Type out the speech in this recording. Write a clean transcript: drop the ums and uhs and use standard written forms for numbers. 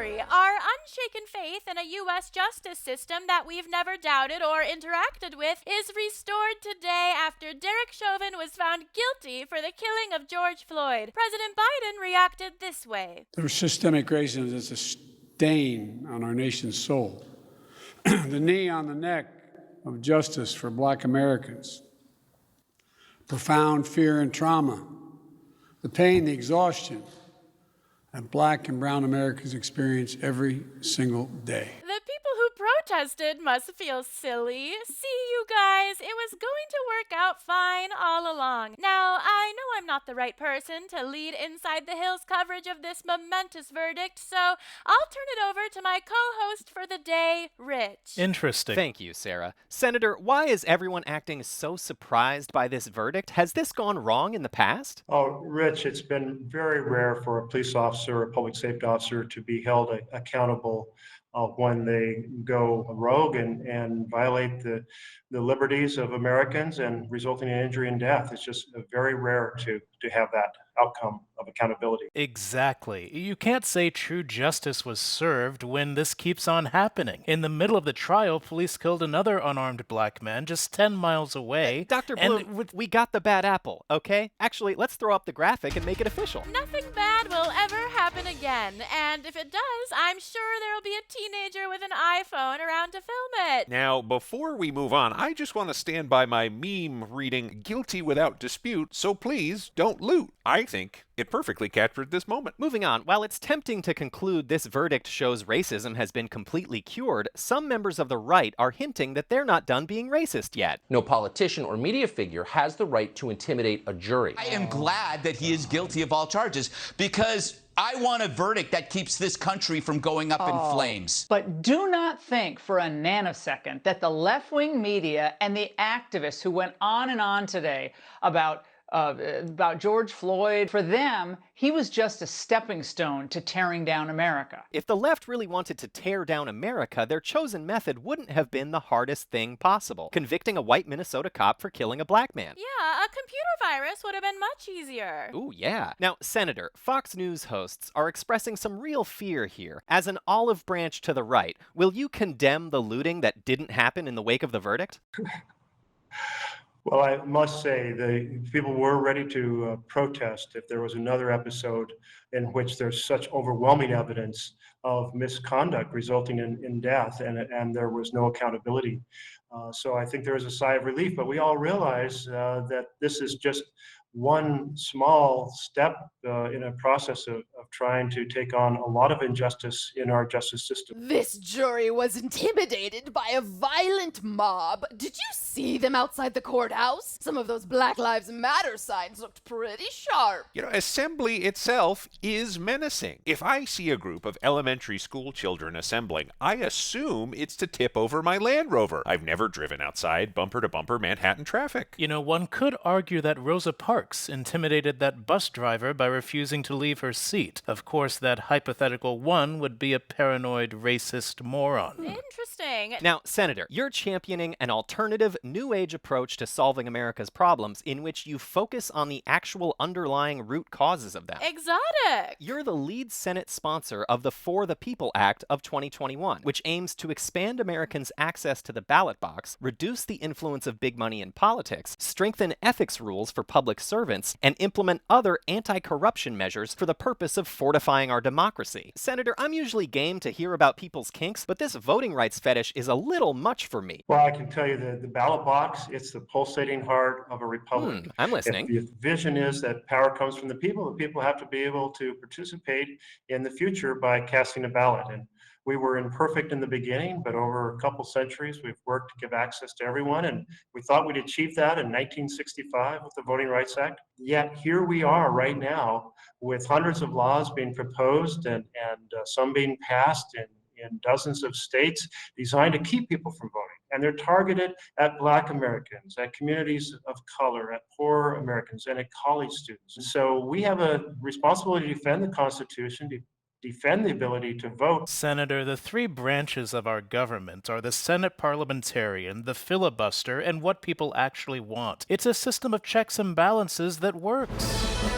jury. Our unshaken faith in a U.S. justice system that we've never doubted or interacted with is restored today after Derek Chauvin was found guilty for the killing of George Floyd. President Biden reacted this way. Their systemic racism is a stain on our nation's soul. The knee on the neck of justice for Black Americans. Profound fear and trauma. The pain, the exhaustion that Black and brown Americans experience every single day. The people who protested must feel silly. See, you guys, it was going to work out fine all along. Now, I know I'm not the right person to lead Inside the Hills coverage of this momentous verdict, so I'll turn it over to my co-host for the day, Rich. Interesting. Thank you, Sarah. Senator, why is everyone acting so surprised by this verdict? Has this gone wrong in the past? Oh, Rich, it's been very rare for a police officer, a public safety officer to be held accountable when they go rogue and violate the liberties of Americans and resulting in injury and death. It's just very rare to have that outcome of accountability. Exactly. You can't say true justice was served when this keeps on happening. In the middle of the trial, police killed another unarmed Black man just 10 miles away. Dr. Bloom, we got the bad apple, okay? Actually, let's throw up the graphic and make it official. Nothing bad will ever happen again, and if it does, I'm sure there'll be a teenager with an iPhone around to film it. Now, before we move on, I just want to stand by my meme reading guilty without dispute, so please don't loot. I think it perfectly captured this moment. Moving on, while it's tempting to conclude this verdict shows racism has been completely cured, some members of the right are hinting that they're not done being racist yet. No politician or media figure has the right to intimidate a jury. I am glad that he is guilty of all charges because I want a verdict that keeps this country from going up in flames. But do not think for a nanosecond that the left-wing media and the activists who went on and on today about George Floyd, for them, he was just a stepping stone to tearing down America. If the left really wanted to tear down America, their chosen method wouldn't have been the hardest thing possible, convicting a white Minnesota cop for killing a Black man. Yeah, a computer virus would have been much easier. Ooh, yeah. Now, Senator, Fox News hosts are expressing some real fear here. As an olive branch to the right, will you condemn the looting that didn't happen in the wake of the verdict? Well, I must say the people were ready to protest if there was another episode in which there's such overwhelming evidence of misconduct resulting in death and there was no accountability. So I think there is a sigh of relief, but we all realize that this is just one small step in a process of trying to take on a lot of injustice in our justice system. This jury was intimidated by a violent mob. Did you see them outside the courthouse? Some of those Black Lives Matter signs looked pretty sharp. You know, assembly itself is menacing. If I see a group of elementary school children assembling, I assume it's to tip over my Land Rover. I've never driven outside bumper-to-bumper Manhattan traffic. You know, one could argue that Rosa Parks intimidated that bus driver by refusing to leave her seat. Of course, that hypothetical one would be a paranoid, racist moron. Interesting. Now, Senator, you're championing an alternative, new age approach to solving America's problems in which you focus on the actual underlying root causes of them. Exotic. You're the lead Senate sponsor of the For the People Act of 2021, which aims to expand Americans' access to the ballot box, reduce the influence of big money in politics, strengthen ethics rules for public servants, and implement other anti-corruption measures for the purpose of fortifying our democracy. Senator, I'm usually game to hear about people's kinks, but this voting rights fetish is a little much for me. Well, I can tell you that the ballot box, it's the pulsating heart of a republic. I'm listening. If the vision is that power comes from the people have to be able to participate in the future by casting a ballot. And we were imperfect in the beginning, but over a couple centuries, we've worked to give access to everyone. And we thought we'd achieve that in 1965 with the Voting Rights Act. Yet here we are right now with hundreds of laws being proposed and some being passed in dozens of states designed to keep people from voting. And they're targeted at Black Americans, at communities of color, at poor Americans, and at college students. And so we have a responsibility to defend the Constitution, to defend the ability to vote. Senator, the three branches of our government are the Senate parliamentarian, the filibuster, and what people actually want. It's a system of checks and balances that works.